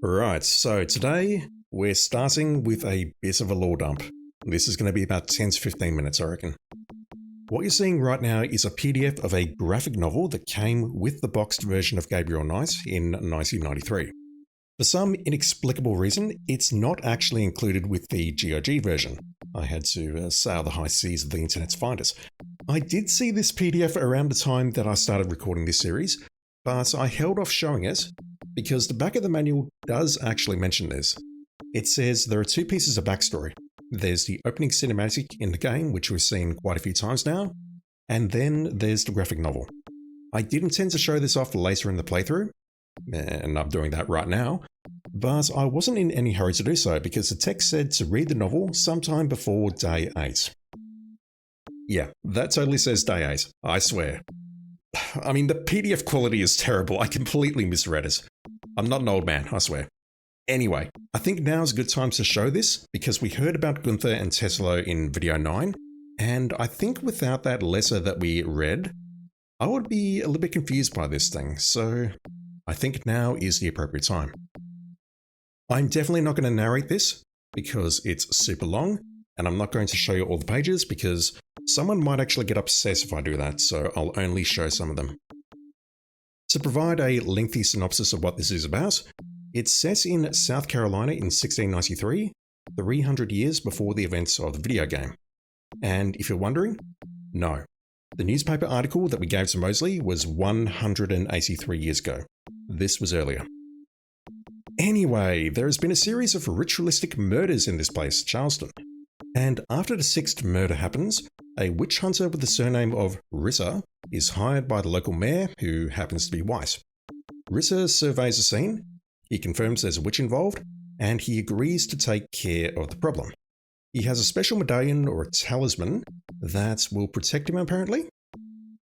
Right, so today we're starting with a bit of a lore dump. This is going to be about 10 to 15 minutes, I reckon. What you're seeing right now is a PDF of a graphic novel that came with the boxed version of Gabriel Knight in 1993. For some inexplicable reason, it's not actually included with the GOG version. I had to sail the high seas of the internet to find it. I did see this PDF around the time that I started recording this series, but I held off showing it because the back of the manual does actually mention this. It says there are two pieces of backstory. There's the opening cinematic in the game, which we've seen quite a few times now, and then there's the graphic novel. I did intend to show this off later in the playthrough, and I'm doing that right now, but I wasn't in any hurry to do so because the text said to read the novel sometime before day 8. Yeah, that totally says day 8, I swear. I mean, the PDF quality is terrible. I completely misread it. I'm not an old man, I swear. Anyway, I think now is a good time to show this because we heard about Gunther and Teslo in video 9, and I think without that letter that we read, I would be a little bit confused by this thing, so I think now is the appropriate time. I'm definitely not going to narrate this because it's super long, and I'm not going to show you all the pages because someone might actually get upset if I do that, so I'll only show some of them. To provide a lengthy synopsis of what this is about, it's set in South Carolina in 1693, 300 years before the events of the video game. And if you're wondering, no. The newspaper article that we gave to Mosley was 183 years ago. This was earlier. Anyway, there has been a series of ritualistic murders in this place, Charleston. And after the 6th murder happens, a witch hunter with the surname of Risser is hired by the local mayor, who happens to be white. Risser surveys the scene, he confirms there's a witch involved, and he agrees to take care of the problem. He has a special medallion or a talisman that will protect him apparently.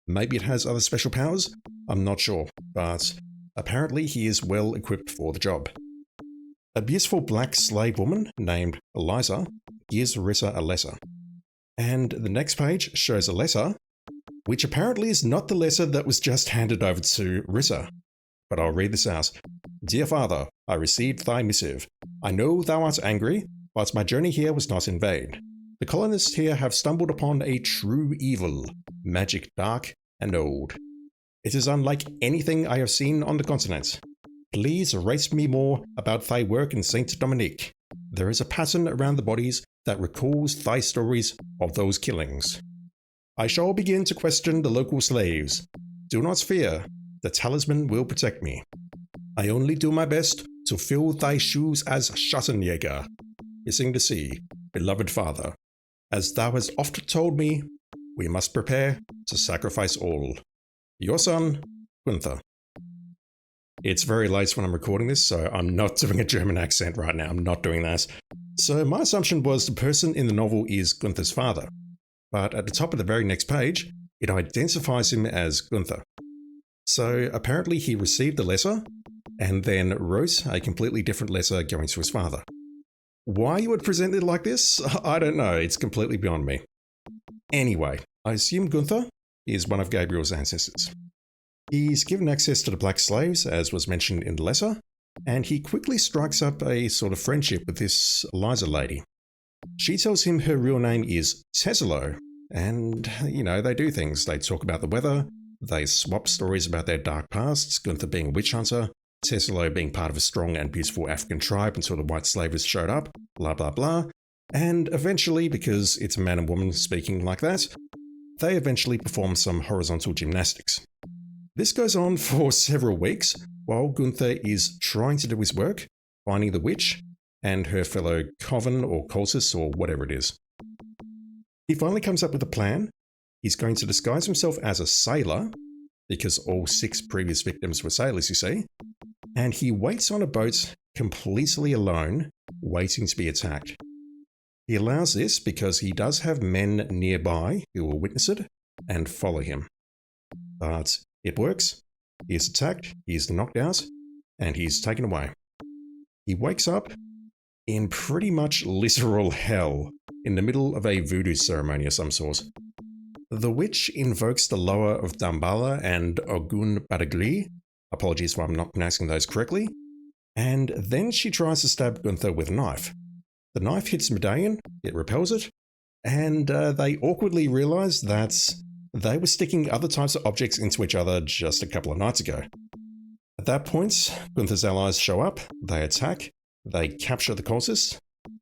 Maybe it has other special powers, I'm not sure, but apparently he is well equipped for the job. A beautiful black slave woman named Eliza gives Risser a letter. And the next page shows a letter, which apparently is not the letter that was just handed over to Risser. But I'll read this out. Dear Father, I received thy missive. I know thou art angry, but my journey here was not in vain. The colonists here have stumbled upon a true evil, magic dark and old. It is unlike anything I have seen on the continent. Please write me more about thy work in Saint Dominique. There is a pattern around the bodies that recalls thy stories of those killings. I shall begin to question the local slaves. Do not fear, the talisman will protect me. I only do my best to fill thy shoes as Schattenjäger. Missing the sea, beloved father. As thou hast oft told me, we must prepare to sacrifice all. Your son, Gunther. It's very late when I'm recording this, so I'm not doing a German accent right now. I'm not doing that. So my assumption was the person in the novel is Gunther's father. But at the top of the very next page, it identifies him as Gunther. So apparently he received the letter and then wrote a completely different letter going to his father. Why you would present it like this? I don't know. It's completely beyond me. Anyway, I assume Gunther is one of Gabriel's ancestors. He's given access to the black slaves, as was mentioned in the letter, and he quickly strikes up a sort of friendship with this Eliza lady. She tells him her real name is Teslo, and, they do things. They talk about the weather, they swap stories about their dark pasts, Gunther being a witch hunter, Teslo being part of a strong and beautiful African tribe until the white slavers showed up, blah blah blah, and eventually, because it's a man and woman speaking like that, they eventually perform some horizontal gymnastics. This goes on for several weeks while Gunther is trying to do his work, finding the witch and her fellow coven or cultists or whatever it is. He finally comes up with a plan. He's going to disguise himself as a sailor, because all 6 previous victims were sailors, you see, and he waits on a boat completely alone, waiting to be attacked. He allows this because he does have men nearby who will witness it and follow him. But it works. He is attacked, he is knocked out, and he's taken away. He wakes up in pretty much literal hell, in the middle of a voodoo ceremony of some sort. The witch invokes the lower of Damballa and Ogun Badagli, apologies if I'm not pronouncing those correctly, and then she tries to stab Gunther with a knife. The knife hits the medallion, it repels it, and they awkwardly realise that they were sticking other types of objects into each other just a couple of nights ago. At that point, Gunther's allies show up, they attack, they capture the cultist,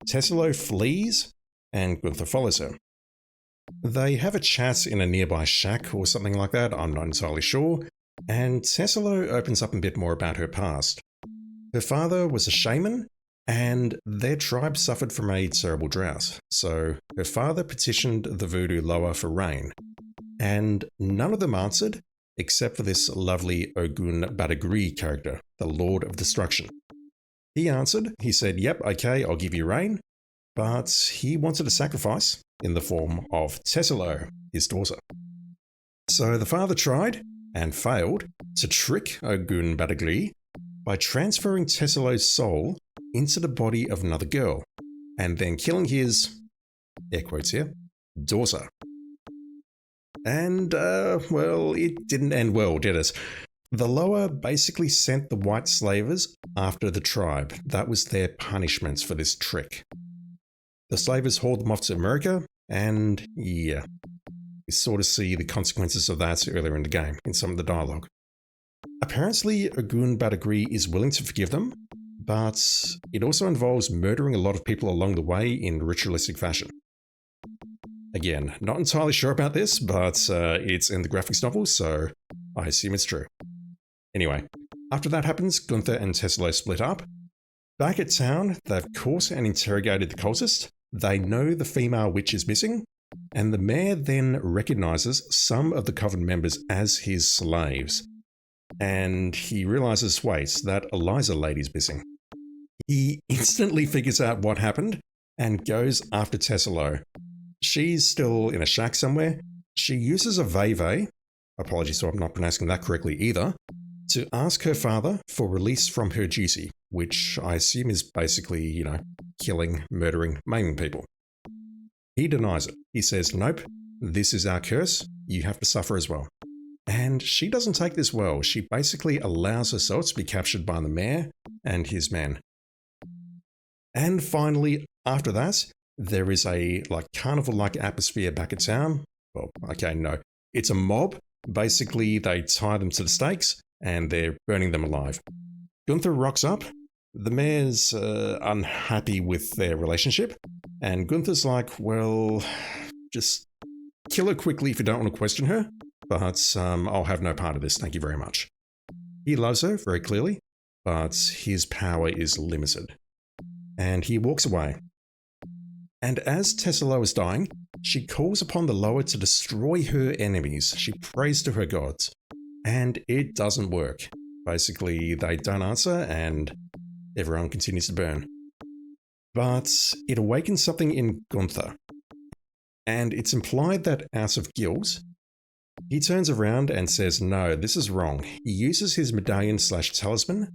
Tesselo flees, and Gunther follows her. They have a chat in a nearby shack or something like that, I'm not entirely sure, and Tesselo opens up a bit more about her past. Her father was a shaman, and their tribe suffered from a terrible drought, so her father petitioned the voodoo loa for rain, and none of them answered, except for this lovely Ogun Badagri character, the Lord of Destruction. He answered, he said, "Yep, okay, I'll give you rain," but he wanted a sacrifice in the form of Tesselo, his daughter. So the father tried, and failed, to trick Ogun Badagri by transferring Tesselo's soul into the body of another girl, and then killing his, air quotes here, daughter. And, well, it didn't end well, did it? The Loa basically sent the white slavers after the tribe. That was their punishment for this trick. The slavers hauled them off to America, and yeah, you sort of see the consequences of that earlier in the game, in some of the dialogue. Apparently, Ogun Badagri is willing to forgive them, but it also involves murdering a lot of people along the way in ritualistic fashion. Again, not entirely sure about this, but it's in the graphics novel, so I assume it's true. Anyway, after that happens, Gunther and Tesselo split up. Back at town, they've caught and interrogated the cultist. They know the female witch is missing, and the mayor then recognizes some of the coven members as his slaves. And he realizes, wait, that Eliza lady's missing. He instantly figures out what happened and goes after Tesselo. She's still in a shack somewhere. She uses a veve, apologies if I'm not pronouncing that correctly either, to ask her father for release from her duty, which I assume is basically, killing, murdering, maiming people. He denies it. He says, nope, this is our curse, you have to suffer as well. And she doesn't take this well. She basically allows herself to be captured by the mayor and his men. And finally, after that, there is a carnival-like atmosphere back at town. Well, okay, no. It's a mob. Basically, they tie them to the stakes and they're burning them alive. Gunther rocks up. The mayor's unhappy with their relationship. And Gunther's like, well, just kill her quickly if you don't want to question her. But I'll have no part of this, thank you very much. He loves her, very clearly, but his power is limited. And he walks away. And as Tesselo is dying, she calls upon the Loa to destroy her enemies. She prays to her gods. And it doesn't work. Basically, they don't answer and everyone continues to burn. But it awakens something in Gunther. And it's implied that out of guilt, he turns around and says, no, this is wrong. He uses his medallion/talisman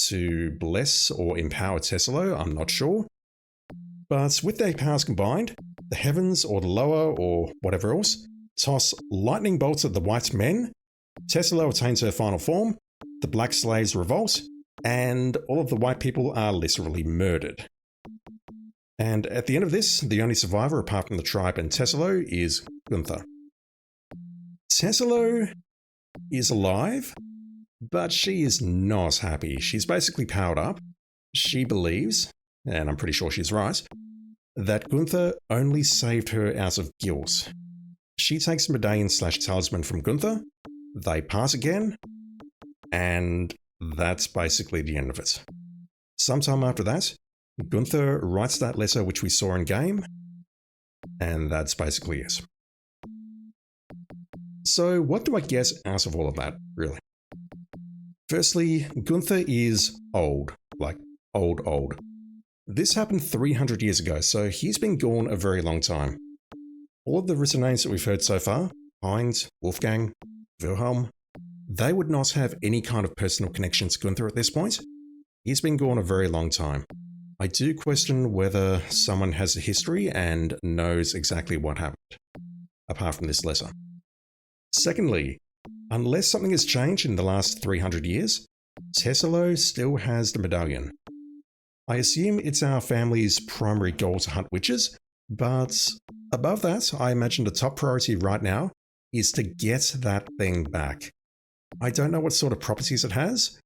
to bless or empower Tesselo, I'm not sure. But with their powers combined, the heavens or the Loa or whatever else toss lightning bolts at the white men, Tesselo attains her final form, the black slaves revolt, and all of the white people are literally murdered. And at the end of this, the only survivor apart from the tribe and Tesselo is Gunther. Tesselo is alive, but she is not happy. She's basically powered up. She believes, and I'm pretty sure she's right, that Gunther only saved her out of guilt. She takes the medallion/talisman from Gunther, they part again, and that's basically the end of it. Sometime after that, Gunther writes that letter which we saw in game, and that's basically it. So what do I get out of all of that, really? Firstly, Gunther is old, like old. This happened 300 years ago, so he's been gone a very long time. All of the written names that we've heard so far, Heinz, Wolfgang, Wilhelm, they would not have any kind of personal connection to Gunther at this point. He's been gone a very long time. I do question whether someone has a history and knows exactly what happened, apart from this letter. Secondly, unless something has changed in the last 300 years, Tesselo still has the medallion. I assume it's our family's primary goal to hunt witches, but above that, I imagine the top priority right now is to get that thing back. I don't know what sort of properties it has.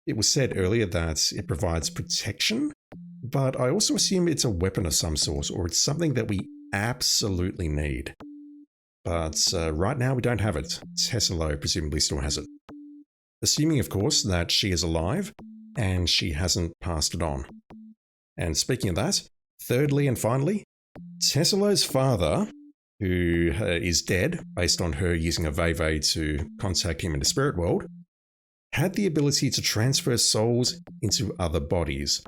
It was said earlier that it provides protection, but I also assume it's a weapon of some sort, or it's something that we absolutely need. But right now we don't have it. Tesselo presumably still has it. Assuming, of course, that she is alive and she hasn't passed it on. And speaking of that, thirdly and finally, Tesselo's father, who is dead based on her using a Veve to contact him in the spirit world, had the ability to transfer souls into other bodies.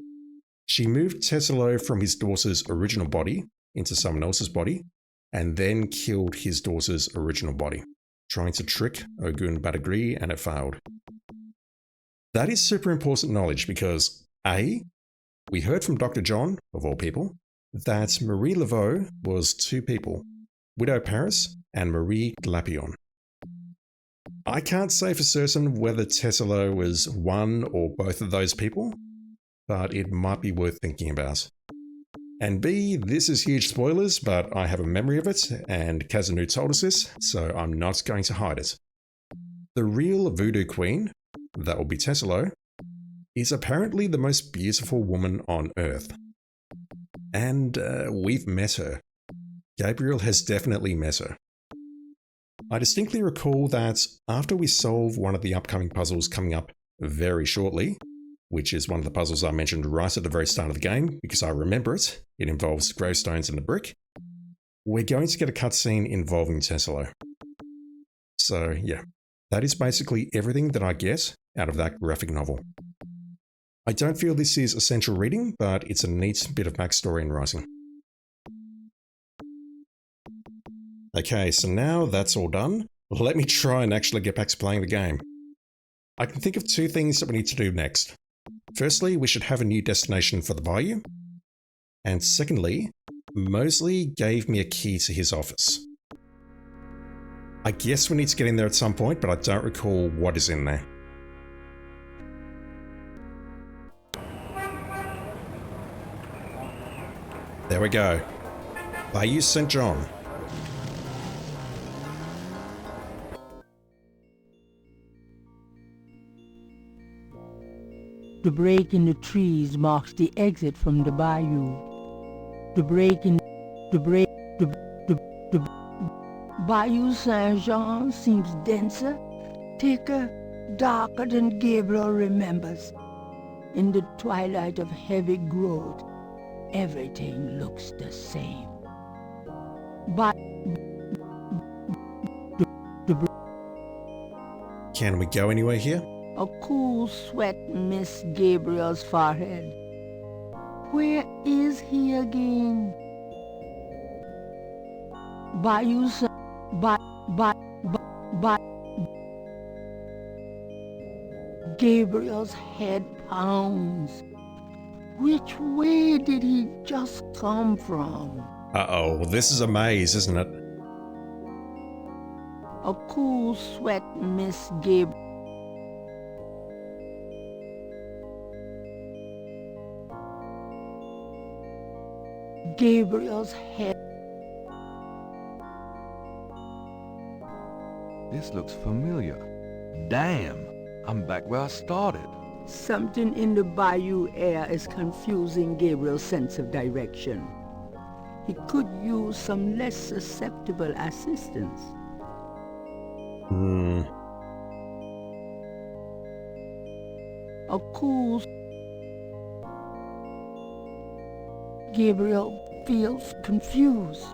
She moved Tesselo from his daughter's original body into someone else's body, and then killed his daughter's original body, trying to trick Ogun Badagri, and it failed. That is super important knowledge because A, we heard from Dr. John, of all people, that Marie Laveau was two people, Widow Paris and Marie Glapion. I can't say for certain whether Tesselo was one or both of those people, but it might be worth thinking about. And B, this is huge spoilers, but I have a memory of it, and Kazanu told us this, so I'm not going to hide it. The real voodoo queen, that will be Tesselo, is apparently the most beautiful woman on Earth. And we've met her. Gabriel has definitely met her. I distinctly recall that after we solve one of the upcoming puzzles coming up very shortly, which is one of the puzzles I mentioned right at the very start of the game, because I remember it, it involves gravestones and a brick, we're going to get a cutscene involving Tesselo. So yeah, that is basically everything that I get out of that graphic novel. I don't feel this is essential reading, but it's a neat bit of backstory and writing. Okay, so now that's all done, let me try and actually get back to playing the game. I can think of two things that we need to do next. Firstly, we should have a new destination for the Bayou. And secondly, Mosley gave me a key to his office. I guess we need to get in there at some point, but I don't recall what is in there. There we go. Bayou St. John. The break in the trees marks the exit from the bayou. Bayou St. Jean seems denser, thicker, darker than Gabriel remembers. In the twilight of heavy growth, everything looks the same. Can we go anywhere here? A cool sweat missed Gabriel's forehead. Where is he again? Bayou St. Gabriel's head pounds. Which way did he just come from? Uh-oh, well, this is a maze, isn't it? A cool sweat missed Gabriel. Gabriel's head. This looks familiar. Damn, I'm back where I started. Something in the bayou air is confusing Gabriel's sense of direction. He could use some less susceptible assistance. A cool... Gabriel feels confused.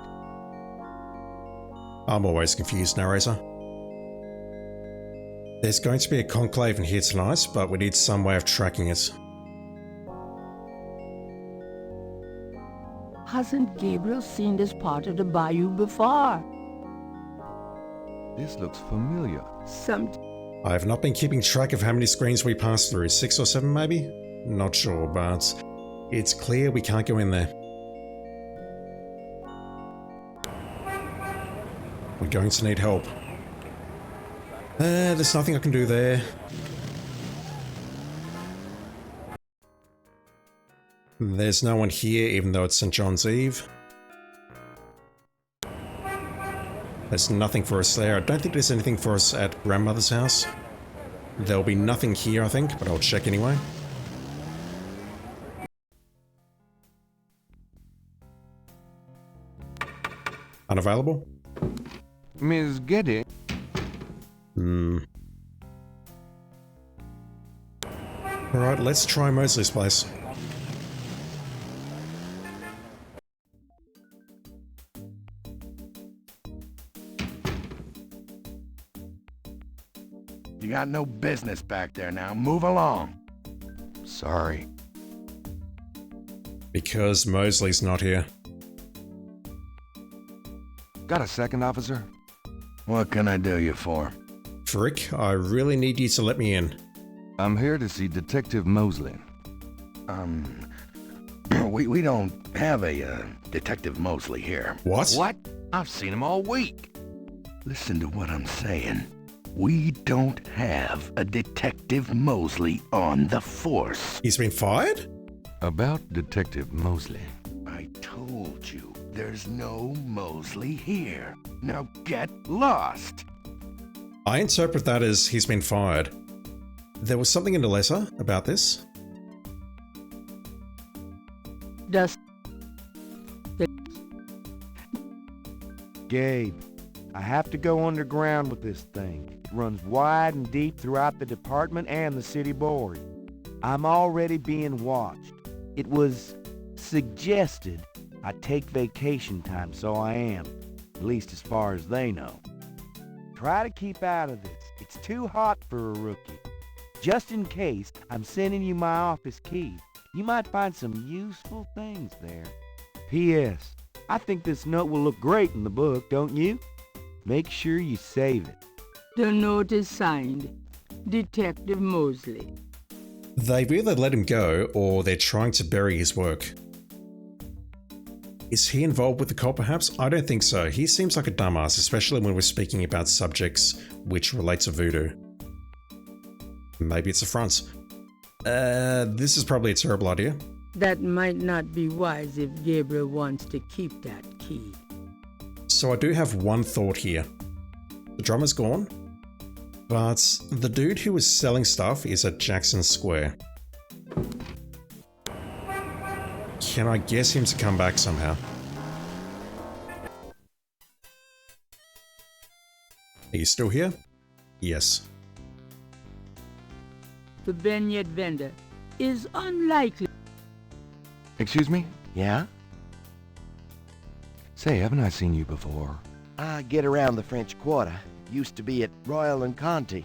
I'm always confused, narrator. There's going to be a conclave in here tonight, but we need some way of tracking it. Hasn't Gabriel seen this part of the bayou before? This looks familiar. I have not been keeping track of how many screens we passed through, 6 or 7 maybe? Not sure, but it's clear we can't go in there. We're going to need help. There's nothing I can do there. There's no one here, even though it's St. John's Eve. There's nothing for us there. I don't think there's anything for us at Grandmother's house. There'll be nothing here, I think, but I'll check anyway. Unavailable? Miss Getty? Alright, let's try Mosley's place. You got no business back there now. Move along. Sorry. Because Mosley's not here. Got a second, officer? What can I do you for? Frick, I really need you to let me in. I'm here to see Detective Mosley. We don't have a Detective Mosley here. What? What? I've seen him all week. Listen to what I'm saying. We don't have a Detective Mosley on the force. He's been fired? About Detective Mosley. I told you, there's no Mosley here. Now get lost. I interpret that as he's been fired. There was something in the letter about this. Does Gabe, I have to go underground with this thing. It runs wide and deep throughout the department and the city board. I'm already being watched. It was suggested I take vacation time, so I am. At least as far as they know. Try to keep out of this. It's too hot for a rookie. Just in case, I'm sending you my office keys. You might find some useful things there. P.S. I think this note will look great in the book, don't you? Make sure you save it. the note is signed Detective Mosley. They've either let him go or they're trying to bury his work. Is he involved with the cult perhaps? I don't think so. He seems like a dumbass, especially when we're speaking about subjects which relate to voodoo. Maybe it's a front. This is probably a terrible idea. That might not be wise if Gabriel wants to keep that key. So I do have one thought here. The drummer's gone, but the dude who was selling stuff is at Jackson Square. Can I guess him to come back somehow? Are you still here? Yes. The beignet vendor is unlikely. Excuse me? Yeah? Say, haven't I seen you before? I get around the French Quarter. Used to be at Royal and Conti.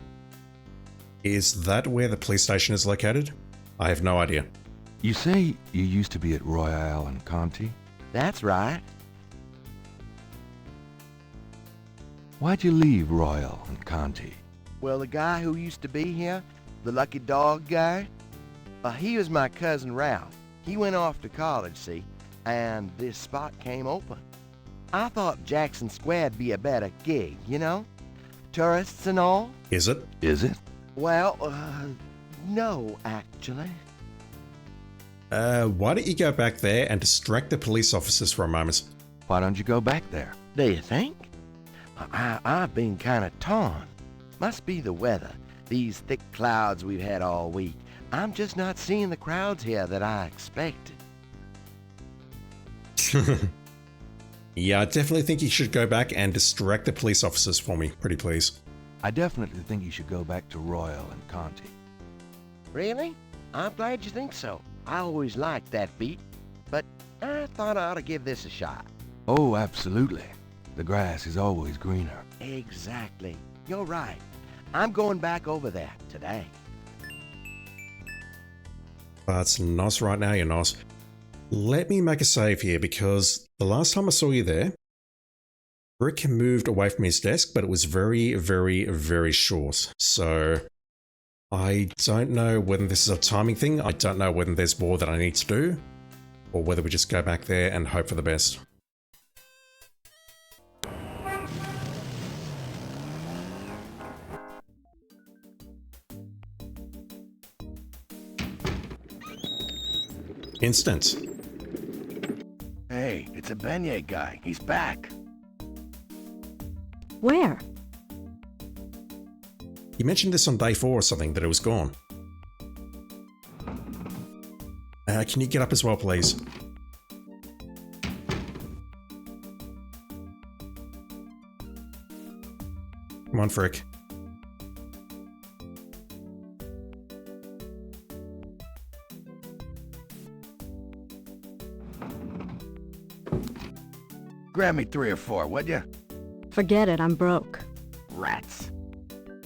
Is that where the police station is located? I have no idea. You say you used to be at Royale and Conti? That's right. Why'd you leave Royal and Conti? Well, the guy who used to be here, the lucky dog guy, he was my cousin Ralph. He went off to college, see, and this spot came open. I thought Jackson Square'd be a better gig, you know? Tourists and all? Is it? Is it? Well, no, actually. Why don't you go back there and distract the police officers for a moment? Why don't you go back there? Do you think? I've been kind of torn. Must be the weather. These thick clouds we've had all week. I'm just not seeing the crowds here that I expected. Yeah, I definitely think you should go back and distract the police officers for me, pretty please. I definitely think you should go back to Royal and Conti. Really? I'm glad you think so. I always liked that beat, but I thought I ought to give this a shot. Oh, absolutely. The grass is always greener. Exactly. You're right. I'm going back over there today. But not right now, you're not. Let me make a save here because the last time I saw you there, Rick moved away from his desk, but it was very, very, very short. So I don't know whether this is a timing thing. I don't know whether there's more that I need to do or whether we just go back there and hope for the best. Instant. Hey, it's a beignet guy. He's back. Where? You mentioned this on day 4 or something, that it was gone. Can you get up as well, please? Come on, Frick. Grab me 3 or 4, would ya? Forget it, I'm broke. Rats.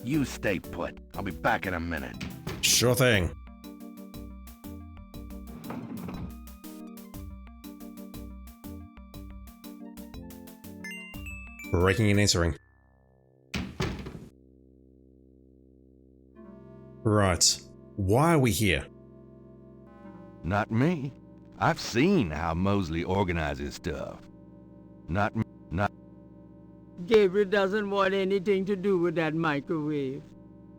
You stay put. I'll be back in a minute. Sure thing. Breaking and entering. Right. Why are we here? Not me. I've seen how Mosley organizes stuff. Not Gabriel doesn't want anything to do with that microwave.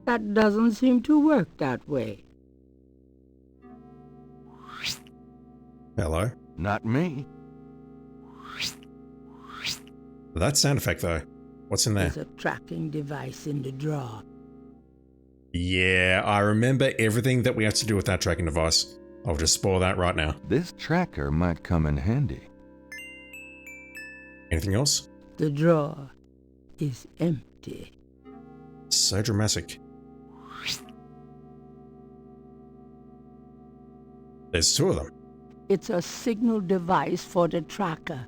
That doesn't seem to work that way. Hello? Not me. That sound effect, though. What's in there? There's a tracking device in the drawer. Yeah, I remember everything that we have to do with that tracking device. I'll just spoil that right now. This tracker might come in handy. Anything else? The drawer is empty. So dramatic. There's 2 of them. It's a signal device for the tracker.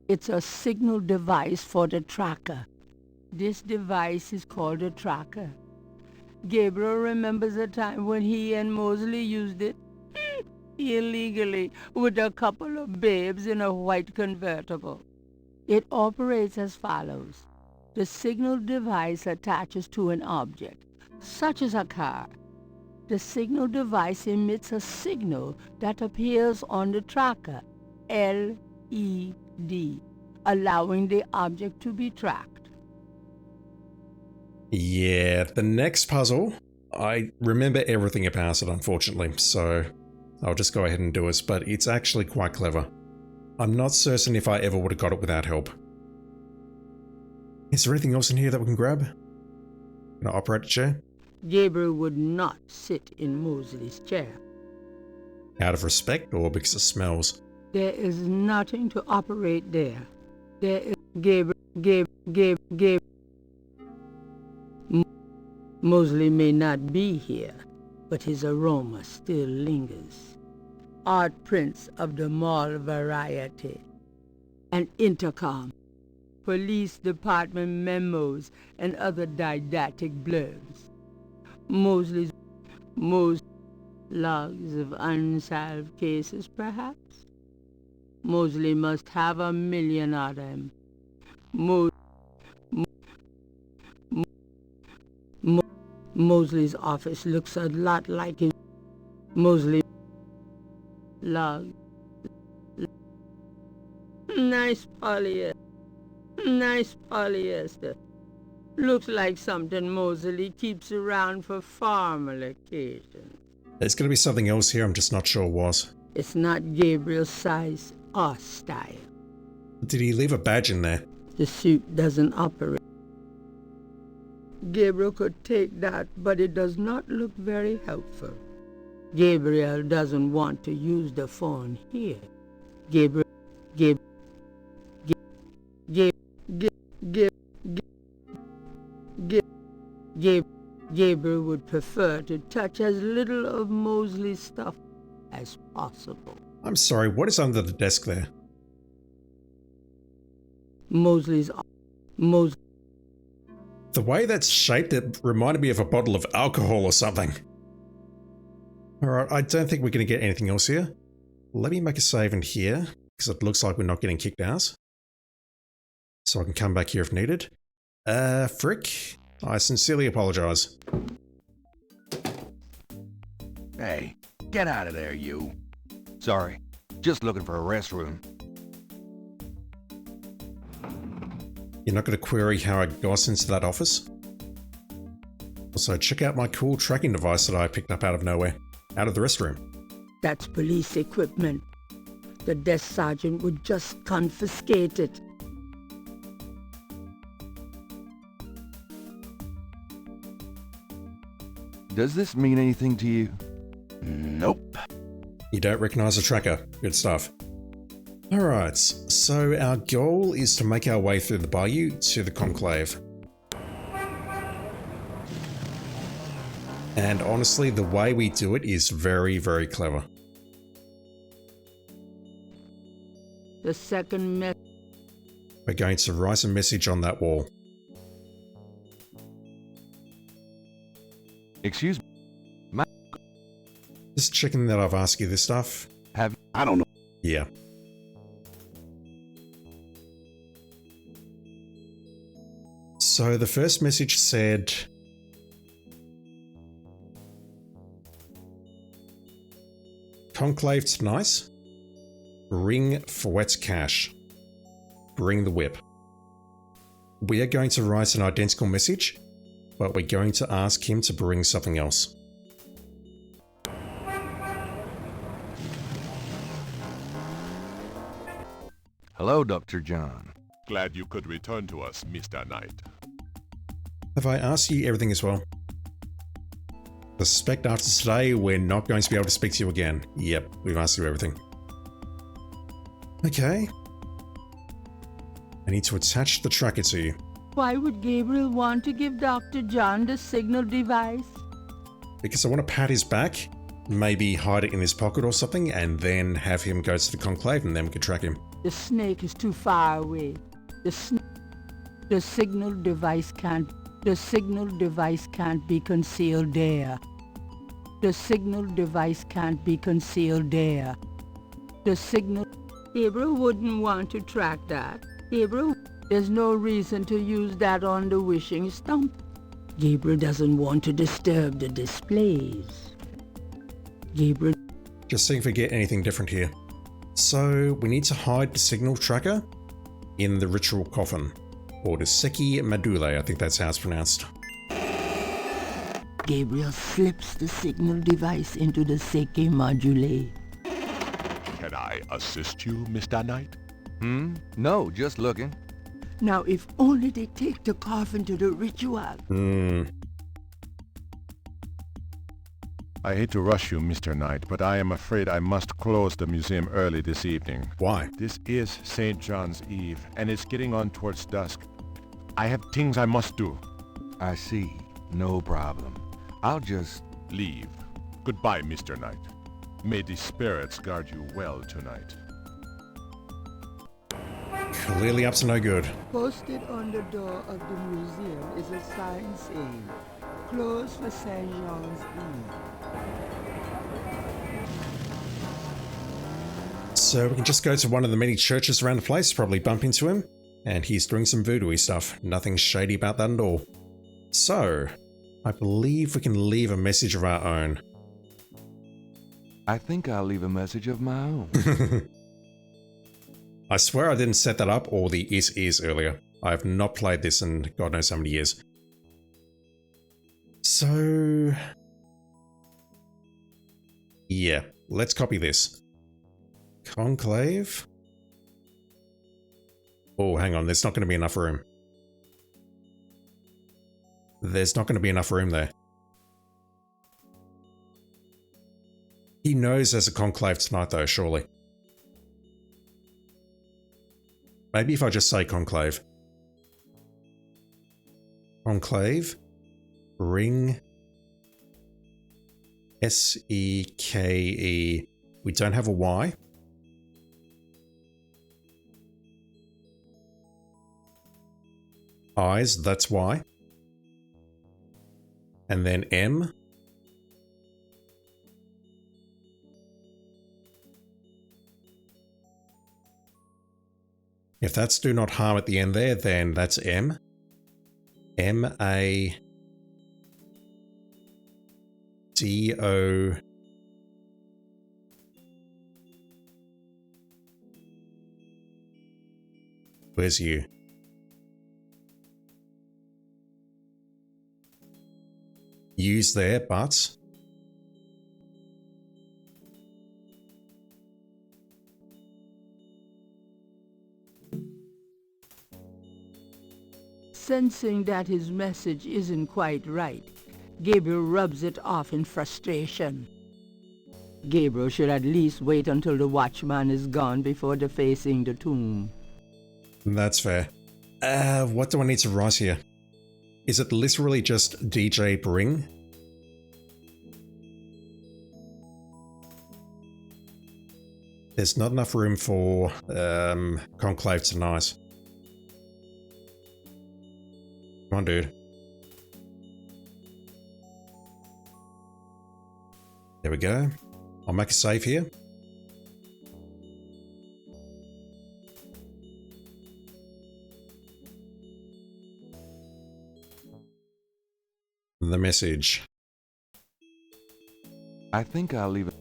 It's a signal device for the tracker. This device is called a tracker. Gabriel remembers a time when he and Mosley used it illegally with a couple of babes in a white convertible. It operates as follows. The signal device attaches to an object, such as a car. The signal device emits a signal that appears on the tracker, LED, allowing the object to be tracked. Yeah, the next puzzle, I remember everything about it, unfortunately, so I'll just go ahead and do it, but it's actually quite clever. I'm not certain if I ever would have got it without help. Is there anything else in here that we can grab? Can I operate a chair? Gabriel would not sit in Mosley's chair. Out of respect or because it smells? There is nothing to operate there. There is Mosley may not be here, but his aroma still lingers. Art prints of the mall variety. An intercom. Police department memos and other didactic blurbs. Mosley's logs of unsolved cases, perhaps? Mosley must have 1 million of them. Mosley's office looks a lot like his Mosley log. Nice polyester. Looks like something Mosley keeps around for formal occasions. There's going to be something else here, I'm just not sure what. It's not Gabriel's size or style. Did he leave a badge in there? The suit doesn't operate. Gabriel could take that, but it does not look very helpful. Gabriel doesn't want to use the phone here. Gabriel would prefer to touch as little of Mosley's stuff as possible. I'm sorry, what is under the desk there? The way that's shaped, it reminded me of a bottle of alcohol or something. Alright, I don't think we're going to get anything else here. Let me make a save in here, because it looks like we're not getting kicked out. So I can come back here if needed. Frick, I sincerely apologise. Hey, get out of there, you. Sorry. Just looking for a restroom. You're not going to query how I got into that office? Also, check out my cool tracking device that I picked up out of nowhere. Out of the restroom. That's police equipment. The desk sergeant would just confiscate it. Does this mean anything to you? Nope. You don't recognize the tracker. Good stuff. Alright, so our goal is to make our way through the bayou to the conclave. And honestly, the way we do it is very, very clever. The second We're going to write a message on that wall. Excuse me. Just checking that I've asked you this stuff. I don't know. Yeah. So the first message said, conclave tonight. Bring Fouette's cash. Bring the whip. We are going to write an identical message, but we're going to ask him to bring something else. Hello, Dr. John. Glad you could return to us, Mr. Knight. Have I asked you everything as well? I suspect after today, we're not going to be able to speak to you again. Yep, we've asked you everything. Okay. I need to attach the tracker to you. Why would Gabriel want to give Dr. John the signal device? Because I want to pat his back, maybe hide it in his pocket or something, and then have him go to the conclave and then we can track him. The snake is too far away. The signal device can't be concealed there. The signal device can't be concealed there. Gabriel wouldn't want to track that. There's no reason to use that on the wishing stump. Gabriel doesn't want to disturb the displays. Just seeing if we get anything different here. So we need to hide the signal tracker in the ritual coffin, or the Seki Madule, I think that's how it's pronounced. Gabriel slips the signal device into the Seki Madule. Can I assist you, Mr. Knight? No, just looking. Now, if only they take the coffin to the ritual. I hate to rush you, Mr. Knight, but I am afraid I must close the museum early this evening. Why? This is St. John's Eve, and it's getting on towards dusk. I have things I must do. I see. No problem. I'll just... Leave. Goodbye, Mr. Knight. May the spirits guard you well tonight. Clearly up to no good. Posted on the door of the museum is a sign saying, closed for St. John's Eve. So we can just go to one of the many churches around the place, probably bump into him, and he's doing some voodoo-y stuff. Nothing shady about that at all. So, I believe we can leave a message of our own. I think I'll leave a message of my own. I swear I didn't set that up or the is earlier. I have not played this in God knows how many years. So... yeah, let's copy this. Conclave. Oh, hang on, there's not going to be enough room. There's not going to be enough room there. He knows there's a conclave tonight though, surely. Maybe if I just say conclave. Conclave. Ring. S-E-K-E. We don't have a Y. Eyes, that's Y. And then M. If that's do not harm at the end there, then that's M. M-A-D-O... Where's you? Use there, but... Sensing that his message isn't quite right, Gabriel rubs it off in frustration. Gabriel should at least wait until the watchman is gone before defacing the tomb. That's fair. What do I need to write here? Is it literally just DJ Bring? There's not enough room for Conclave tonight. Come on, dude. There we go. I'll make a save here. The message. I think I'll leave it.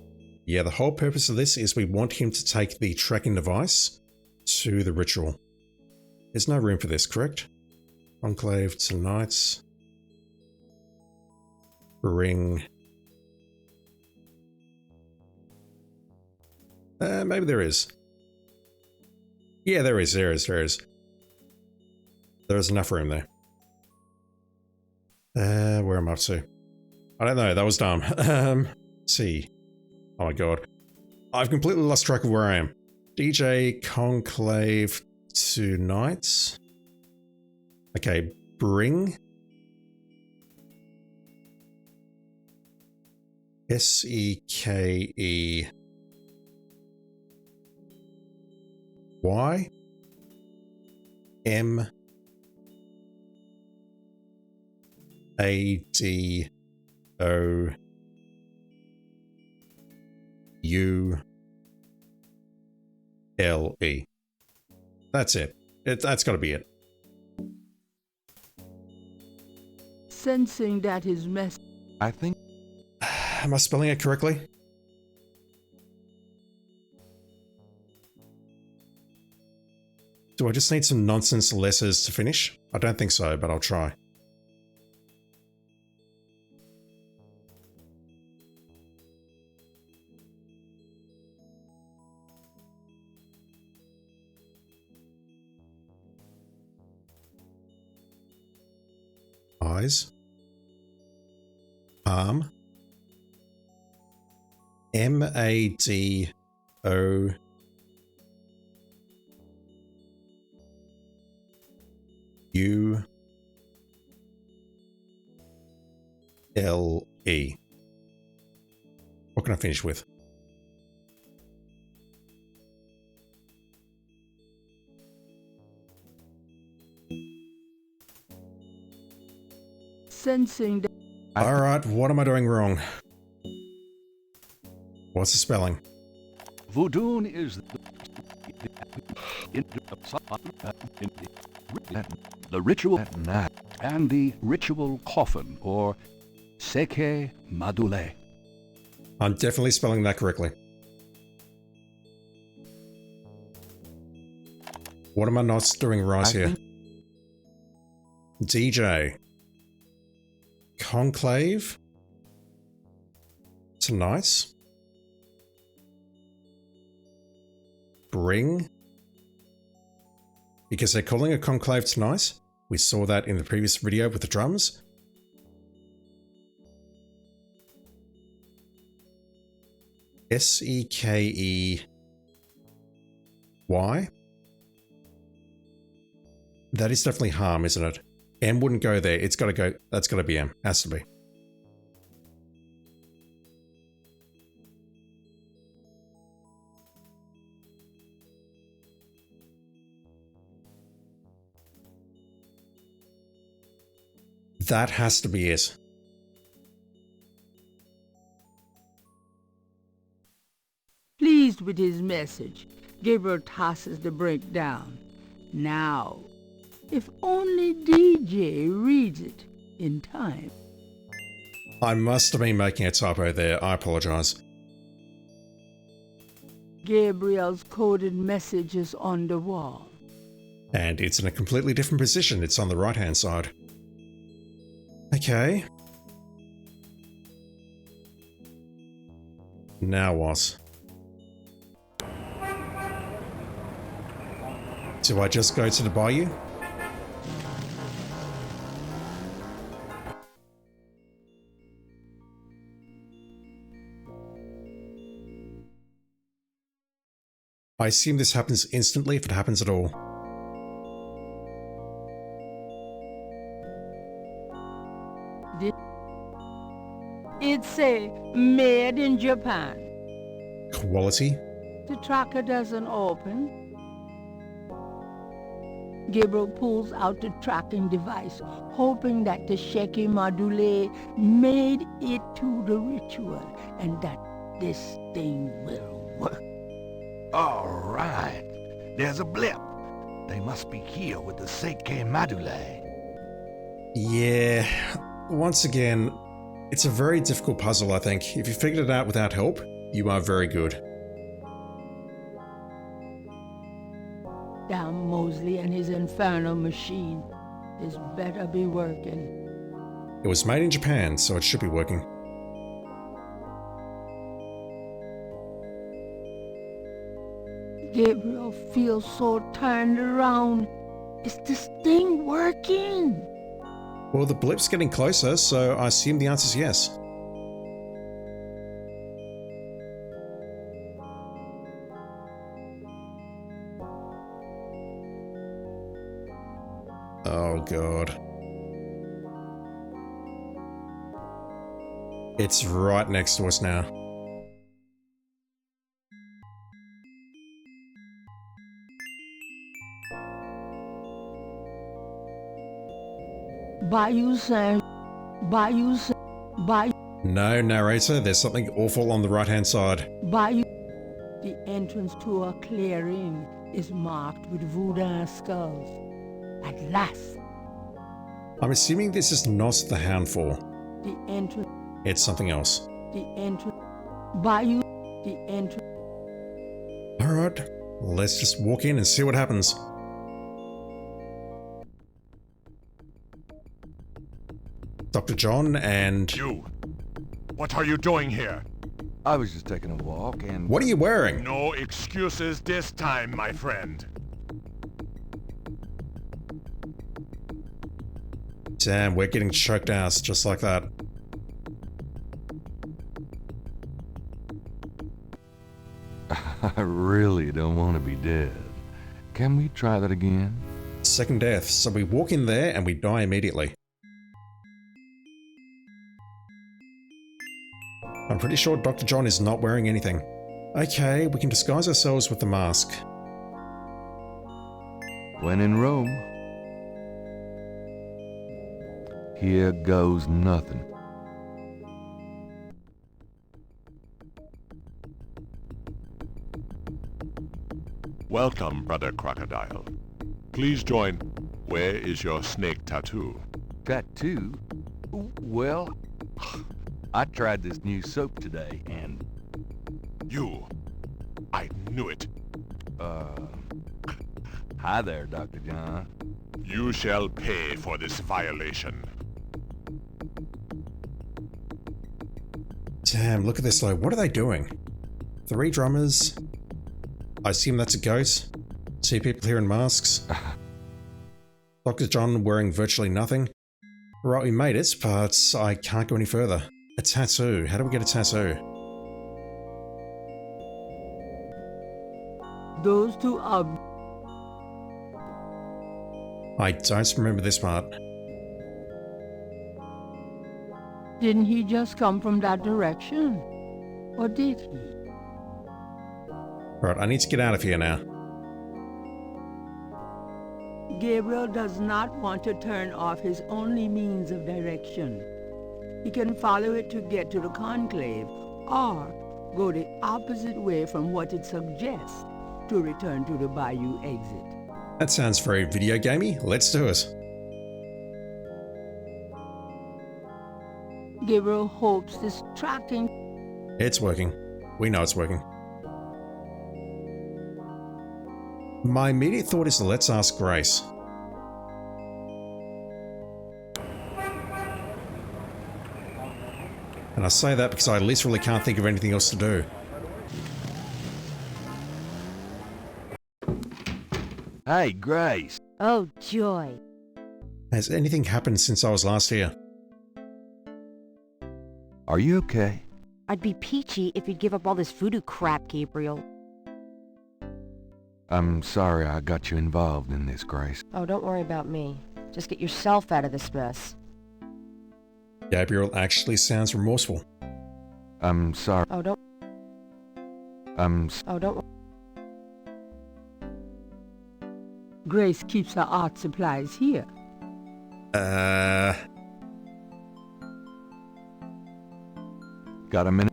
Yeah, the whole purpose of this is we want him to take the tracking device to the ritual. There's no room for this, correct? Enclave tonight. Bring. Maybe there is. Yeah, there is. There is enough room there. Where am I up to? I don't know, that was dumb. See. Oh my god. I've completely lost track of where I am. DJ Conclave tonight. Okay, bring. S-E-K-E. Y. M. A-D-O. U-L-E. That's it. That's got to be it. Sensing that his message... I think... Am I spelling it correctly? Do I just need some nonsense letters to finish? I don't think so, but I'll try. Eyes. Arm. M-A-D-O. U-L-E. What can I finish with? Sensing that... Alright, what am I doing wrong? What's the spelling? Voodoo is the ritual at night and the ritual coffin, or seke madule. I'm definitely spelling that correctly. What am I not doing right here? DJ. Conclave. Tonight. Bring. Because they're calling a conclave tonight. We saw that in the previous video with the drums. S-E-K-E-Y. That is definitely harm, isn't it? M wouldn't go there. It's got to go. That's got to be M. Has to be. That has to be it. Pleased with his message, Gabriel tosses the break down. Now, if only DJ reads it in time. I must have been making a typo there. I apologize. Gabriel's coded message is on the wall. And it's in a completely different position. It's on the right-hand side. Okay. Now what? Do I just go to the bayou? I assume this happens instantly if it happens at all. It's made in Japan. Quality? The tracker doesn't open. Gabriel pulls out the tracking device, hoping that the Sheki Madule made it to the ritual and that this thing will work. All right. There's a blip. They must be here with the Seike Madule. Yeah, once again, it's a very difficult puzzle, I think. If you figured it out without help, you are very good. Damn Mosley and his infernal machine. This better be working. It was made in Japan, so it should be working. Gabriel feels so turned around. Is this thing working? Well, the blip's getting closer, so I assume the answer's yes. Oh god. It's right next to us now. Bayou St. No, narrator, there's something awful on the right-hand side. Bayou. The entrance to a clearing is marked with voodoo skulls. At last. I'm assuming this is not the Houndfall. The entrance. It's something else. The entrance. Bayou. The entrance. Alright, let's just walk in and see what happens. Dr. John and... You! What are you doing here? I was just taking a walk and... What are you wearing? No excuses this time, my friend. Damn, we're getting choked out just like that. I really don't want to be dead. Can we try that again? Second death, so we walk in there and we die immediately. I'm pretty sure Dr. John is not wearing anything. Okay, we can disguise ourselves with the mask. When in Rome. Here goes nothing. Welcome, Brother Crocodile. Please join. Where is your snake tattoo? Tattoo? Well, I tried this new soap today and... You! I knew it. Hi there, Dr. John. You shall pay for this violation. Damn, look at this though. What are they doing? 3 drummers. I assume that's a ghost. 2 people here in masks. Dr. John wearing virtually nothing. Right, we made it, but I can't go any further. A tattoo. How do we get a tattoo? Those two are... I don't remember this part. Didn't he just come from that direction? Or did he? Right, I need to get out of here now. Gabriel does not want to turn off his only means of direction. He can follow it to get to the conclave, or go the opposite way from what it suggests to return to the Bayou exit. That sounds very video gamey. Let's do it. Gabriel hopes this tracking... It's working. We know it's working. My immediate thought is let's ask Grace. And I say that because I literally can't think of anything else to do. Hey, Grace. Oh, joy. Has anything happened since I was last here? Are you okay? I'd be peachy if you'd give up all this voodoo crap, Gabriel. I'm sorry I got you involved in this, Grace. Oh, don't worry about me. Just get yourself out of this mess. Gabriel actually sounds remorseful. I'm sorry. Oh, don't... Oh, don't... Grace keeps her art supplies here. Got a minute?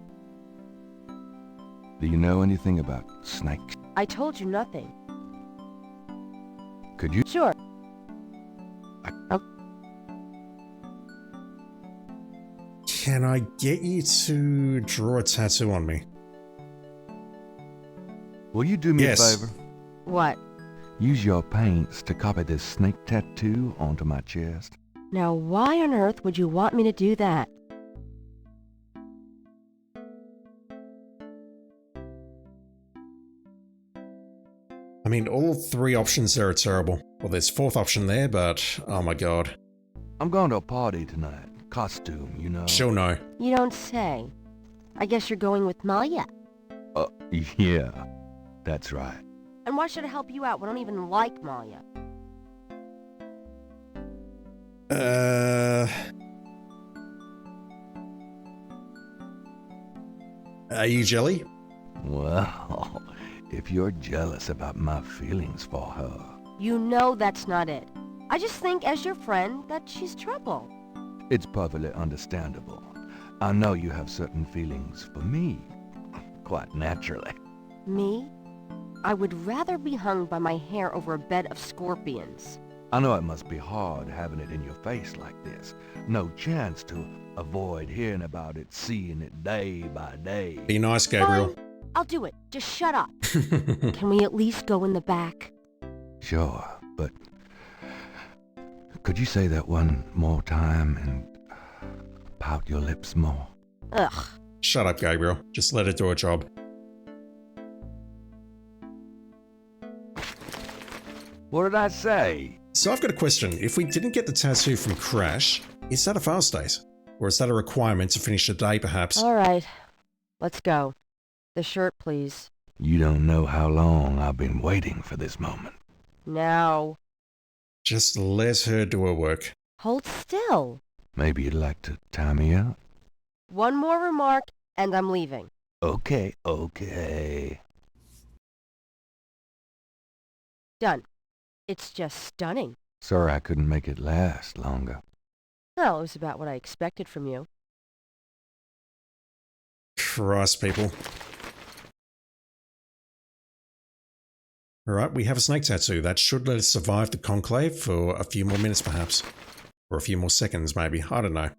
Do you know anything about snakes? I told you nothing. Could you? Sure. Can I get you to draw a tattoo on me? Will you do me Yes. a favor? What? Use your paints to copy this snake tattoo onto my chest. Now, why on earth would you want me to do that? I mean, all three options there are terrible. Well, there's fourth option there, but oh my god. I'm going to a party tonight. Costume, you know. She'll know. You don't say. I guess you're going with Malia. Yeah, that's right. And why should I help you out? We don't even like Malia. Are you jelly? Well, if you're jealous about my feelings for her. You know that's not it. I just think, as your friend, that she's trouble. It's perfectly understandable. I know you have certain feelings for me. Quite naturally. Me? I would rather be hung by my hair over a bed of scorpions. I know it must be hard having it in your face like this. No chance to avoid hearing about it, seeing it day by day. Be nice, Gabriel. Fine. I'll do it. Just shut up. Can we at least go in the back? Sure, but could you say that one more time and pout your lips more? Ugh. Shut up, Gabriel. Just let her do her job. What did I say? So I've got a question. If we didn't get the tattoo from Crash, is that a fail state? Or is that a requirement to finish the day, perhaps? All right. Let's go. The shirt, please. You don't know how long I've been waiting for this moment. Now. Just let her do her work. Hold still. Maybe you'd like to tie me out? One more remark, and I'm leaving. Okay. Done. It's just stunning. Sorry I couldn't make it last longer. Well, it was about what I expected from you. Christ, people. Alright, we have a snake tattoo. That should let us survive the conclave for a few more minutes, perhaps. Or a few more seconds, maybe. I don't know.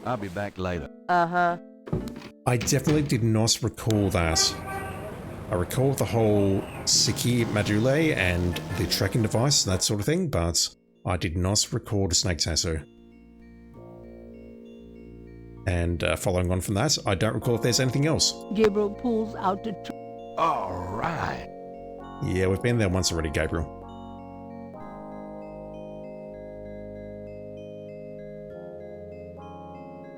I'll be back later. Uh-huh. I definitely did not recall that. I recall the whole Siki Madule and the tracking device, that sort of thing, but I did not record a snake tattoo. And following on from that, I don't recall if there's anything else. Gabriel pulls out the All right. Yeah, we've been there once already, Gabriel.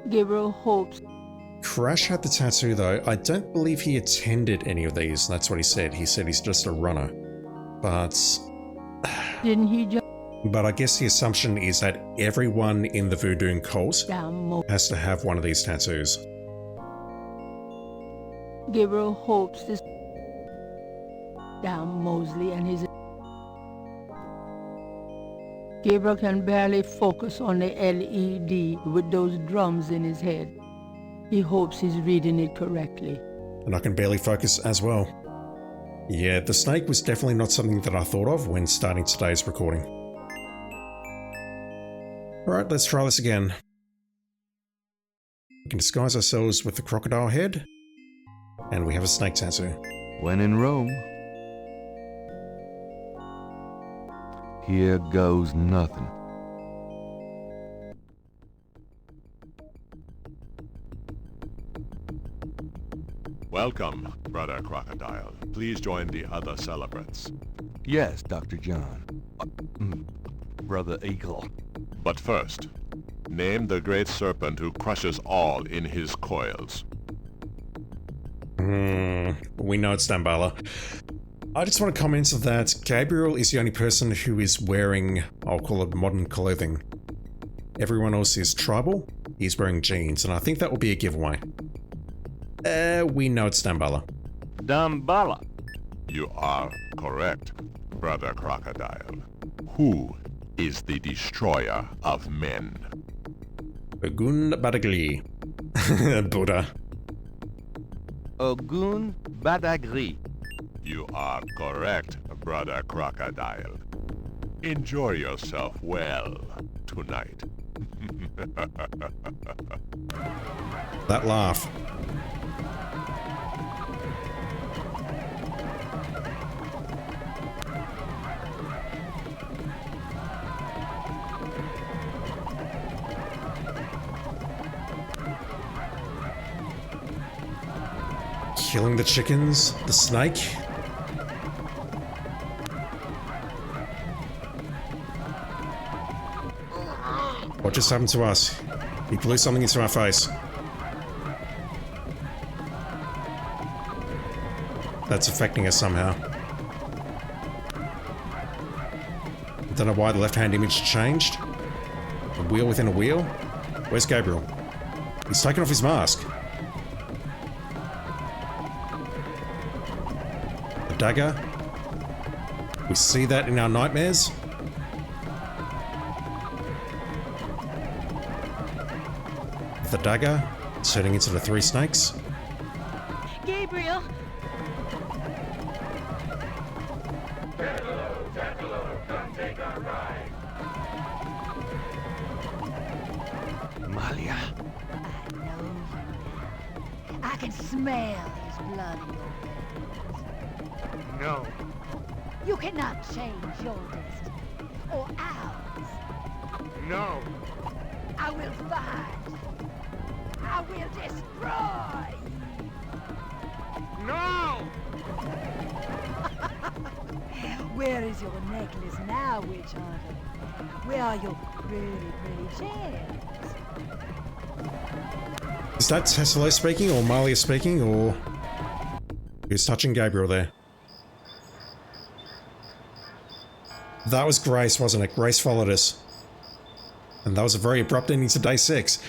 Gabriel hopes. Crash had the tattoo though. I don't believe he attended any of these. That's what he said. He said he's just a runner. But Didn't he just I guess the assumption is that everyone in the voodoo cult down has to have one of these tattoos. Gabriel hopes this down Mosley and his. Gabriel can barely focus on the LED with those drums in his head. He hopes he's reading it correctly. And I can barely focus as well. Yeah, the snake was definitely not something that I thought of when starting today's recording. Alright, let's try this again. We can disguise ourselves with the crocodile head. And we have a snake tattoo. When in Rome. Here goes nothing. Welcome, Brother Crocodile. Please join the other celebrants. Yes, Dr. John. Brother Eagle. But first, name the great serpent who crushes all in his coils. We know it's Damballa. I just want to comment that Gabriel is the only person who is wearing, I'll call it modern clothing. Everyone else is tribal, he's wearing jeans, and I think that will be a giveaway. We know it's Damballa. Damballa. You are correct, Brother Crocodile. Who is the destroyer of men? Ogun Badagli. Buddha. Ogun Badagri. You are correct, Brother Crocodile. Enjoy yourself well tonight. That laugh. Killing the chickens, the snake. What just happened to us? He blew something into our face. That's affecting us somehow. I don't know why the left-hand image changed. A wheel within a wheel? Where's Gabriel? He's taken off his mask. The dagger. We see that in our nightmares. The dagger turning into the three snakes. Gabriel! Malia, I know you now. I can smell his blood in your veins. No. You cannot change your destiny, or ours. No. I will find you. I will destroy you. No! Where is your necklace now, witch hunter? Where are your pretty gems? Is that Tesla speaking, or Malia speaking, or who's touching Gabriel there? That was Grace, wasn't it? Grace followed us. And that was a very abrupt ending to day 6.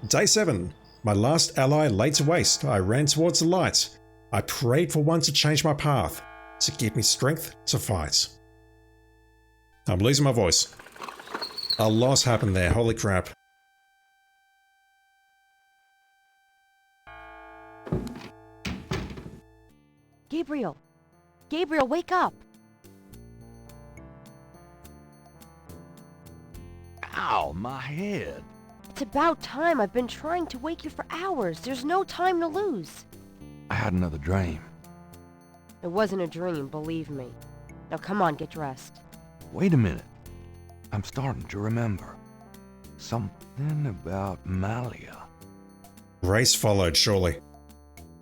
Day 7. My last ally laid to waste. I ran towards the light. I prayed for one to change my path, to give me strength to fight. I'm losing my voice. A loss happened there, holy crap. Gabriel! Gabriel, wake up! Ow, my head. It's about time. I've been trying to wake you for hours. There's no time to lose. I had another dream. It wasn't a dream, believe me. Now come on, get dressed. Wait a minute. I'm starting to remember. Something about Malia. Grace followed, surely.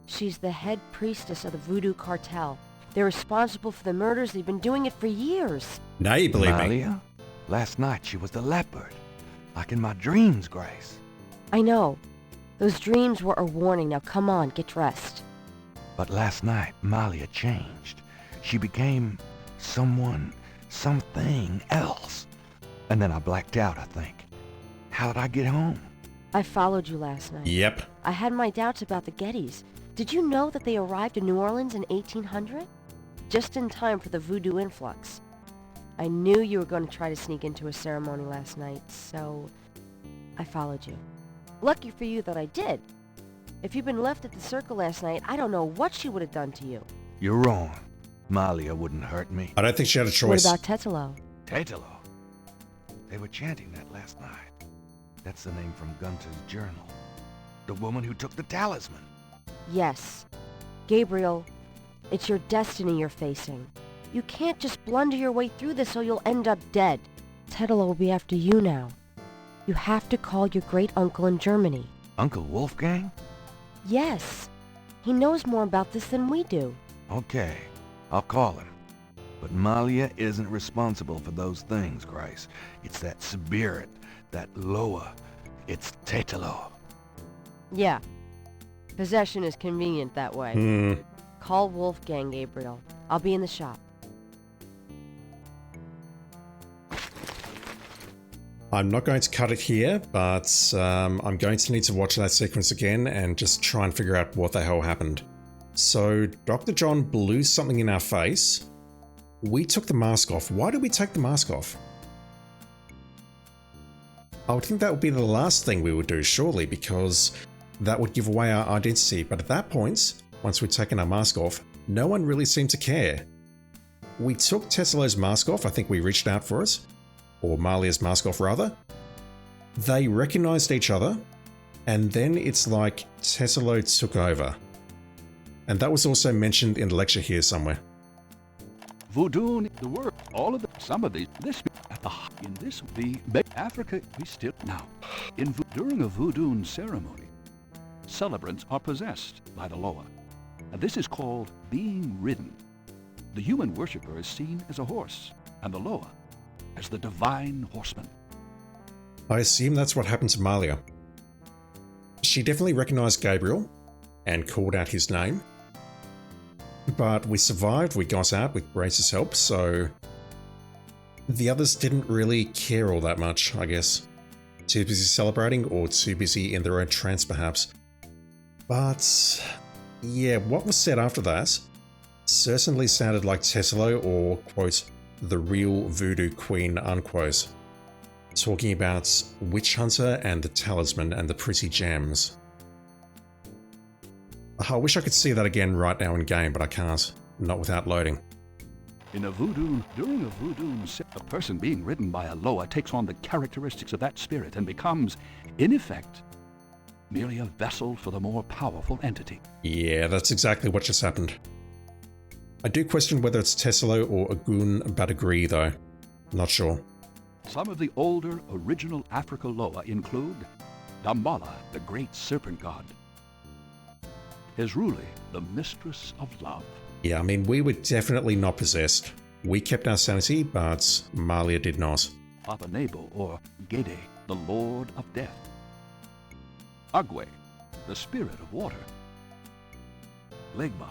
She's the head priestess of the Voodoo Cartel. They're responsible for the murders. They've been doing it for years. Now you believe me. Malia? Last night she was the leopard. Like in my dreams, Grace. I know. Those dreams were a warning. Now come on, get dressed. But last night, Malia changed. She became something else. And then I blacked out, I think. How did I get home? I followed you last night. Yep. I had my doubts about the Gettys. Did you know that they arrived in New Orleans in 1800? Just in time for the voodoo influx. I knew you were going to try to sneak into a ceremony last night, so I followed you. Lucky for you that I did. If you'd been left at the circle last night, I don't know what she would have done to you. You're wrong. Malia wouldn't hurt me. I don't think she had a choice. What about Tetelo? Tetelo. They were chanting that last night. That's the name from Gunter's journal. The woman who took the talisman. Yes. Gabriel, it's your destiny you're facing. You can't just blunder your way through this or you'll end up dead. Tetelo will be after you now. You have to call your great-uncle in Germany. Uncle Wolfgang? Yes. He knows more about this than we do. Okay, I'll call him. But Malia isn't responsible for those things, Grace. It's that spirit, that Loa. It's Tetelo. Yeah. Possession is convenient that way. Call Wolfgang, Gabriel. I'll be in the shop. I'm not going to cut it here, but I'm going to need to watch that sequence again and just try and figure out what the hell happened. So, Dr. John blew something in our face. We took the mask off. Why did we take the mask off? I would think that would be the last thing we would do, surely, because that would give away our identity. But at that point, once we'd taken our mask off, no one really seemed to care. We took Tesselo's mask off. I think we reached out for it. Or Malia's mask off, rather. They recognized each other, and then it's like Tesselo took over. And that was also mentioned in the lecture here somewhere. Voodoo in the world, all of the, some of these, this, in this, the Africa, we still, now, during a voodoo ceremony, celebrants are possessed by the Loa, and this is called being ridden. The human worshipper is seen as a horse, and the Loa as the divine horseman. I assume that's what happened to Malia. She definitely recognized Gabriel and called out his name. But we survived, we got out with Grace's help, so the others didn't really care all that much, I guess. Too busy celebrating or too busy in their own trance perhaps. But yeah, what was said after that certainly sounded like Tesselo or, quote, the real voodoo queen, unquote. Talking about Witch Hunter and the Talisman and the pretty gems. I wish I could see that again right now in game, but I can't. Not without loading. In a voodoo, during a voodoo, a person being ridden by a Loa takes on the characteristics of that spirit and becomes, in effect, merely a vessel for the more powerful entity. Yeah, that's exactly what just happened. I do question whether it's Tesselo or Agun Badagri though. Not sure. Some of the older, original Africa Loa include Dambala, the great serpent god, Ezruli, the mistress of love. Yeah, I mean, we were definitely not possessed. We kept our sanity, but Malia did not. Papa Nebo, or Gede, the lord of death. Agwe, the spirit of water. Legba,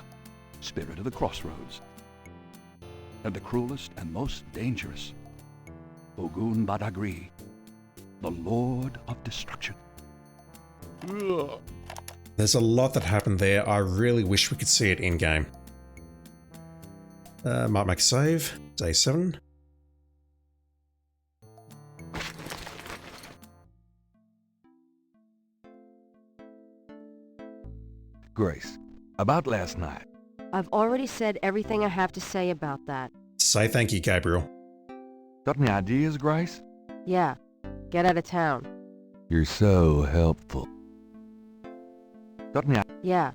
spirit of the crossroads. And the cruelest and most dangerous, Ogun Badagri, the lord of destruction. Ugh. There's a lot that happened there. I really wish we could see it in-game. Might make a save. Day 7. Grace, about last night. I've already said everything I have to say about that. Say thank you, Gabriel. Got any ideas, Grace? Yeah, get out of town. You're so helpful. Got any? Yeah.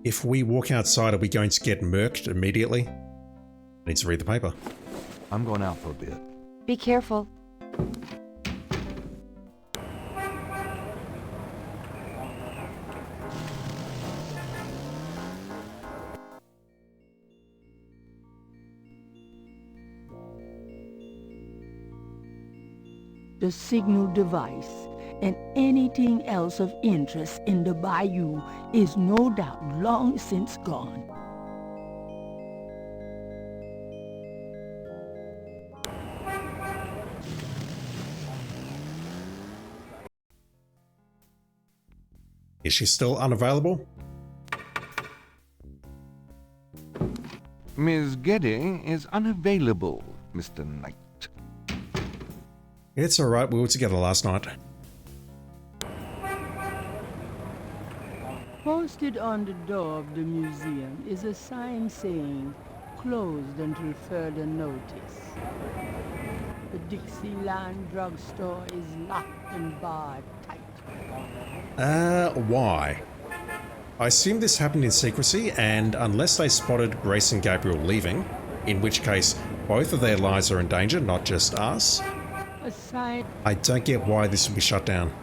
If we walk outside, are we going to get murked immediately? I need to read the paper. I'm going out for a bit. Be careful. The signal device and anything else of interest in the bayou is no doubt long since gone. Is she still unavailable? Ms. Gedde is unavailable, Mr. Knight. It's alright, we were together last night. Posted on the door of the museum is a sign saying, closed until further notice. The Dixieland drugstore is locked and barred tight. Why? I assume this happened in secrecy, and unless they spotted Grace and Gabriel leaving, in which case both of their lives are in danger, not just us, A sign. I don't get why this would be shut down.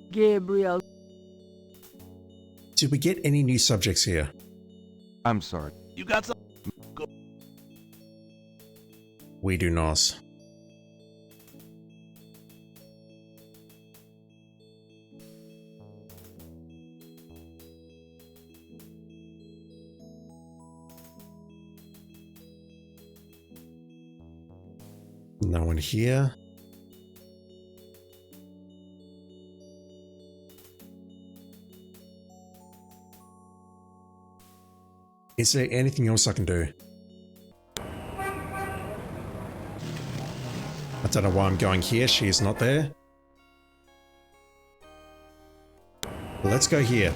Gabriel. Did we get any new subjects here? I'm sorry. You got some? We do not. no one here. Is there anything else I can do? I don't know why I'm going here. She is not there. Let's go here.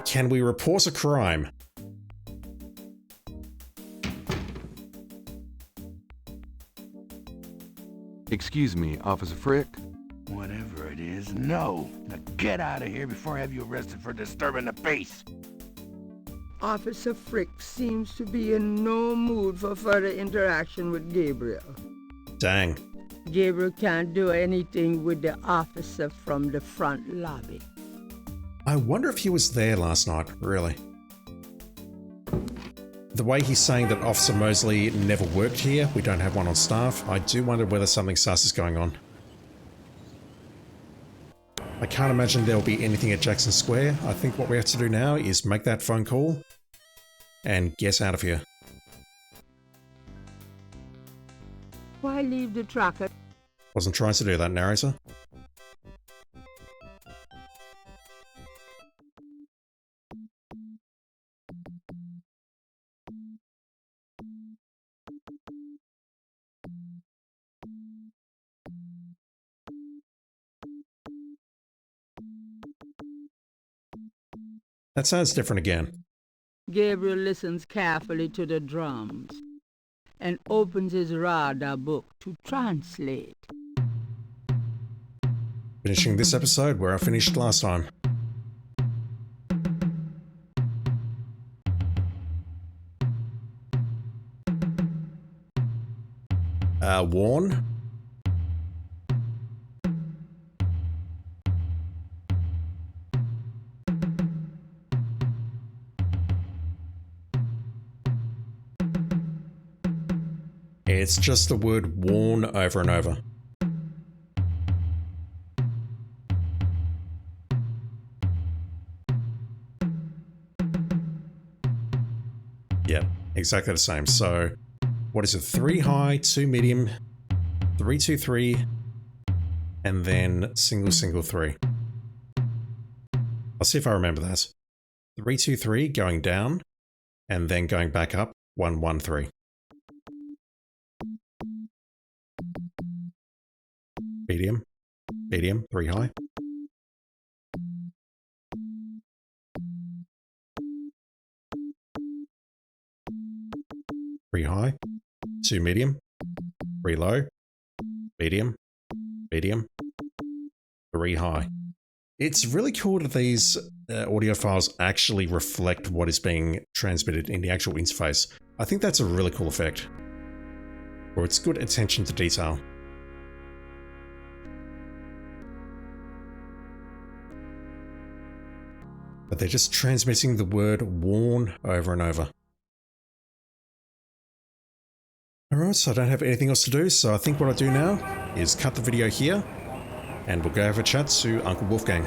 Can we report a crime? Excuse me, Officer Frick. Whatever it is, no. Now get out of here before I have you arrested for disturbing the peace. Officer Frick seems to be in no mood for further interaction with Gabriel. Dang. Gabriel can't do anything with the officer from the front lobby. I wonder if he was there last night, really. The way he's saying that Officer Mosley never worked here, we don't have one on staff, I do wonder whether something sus is going on. I can't imagine there'll be anything at Jackson Square. I think what we have to do now is make that phone call and get out of here. Why leave the tracker? Wasn't trying to do that, narrator. That sounds different again. Gabriel listens carefully to the drums and opens his radar book to translate. Finishing this episode where I finished last time. Warn? It's just the word warn over and over. Yeah, exactly the same. So, what is it? 3 high, 2 medium, 3 2 3, and then single single 3. I'll see if I remember that. 3 2 3 going down, and then going back up 1 1 3. Medium, medium, 3 high. Three high, 2 medium, 3 low, medium, medium, 3 high. It's really cool that these audio files actually reflect what is being transmitted in the actual interface. I think that's a really cool effect. Or it's good attention to detail. But they're just transmitting the word warn over and over. Alright, so I don't have anything else to do, so I think what I do now is cut the video here, and we'll go have a chat to Uncle Wolfgang.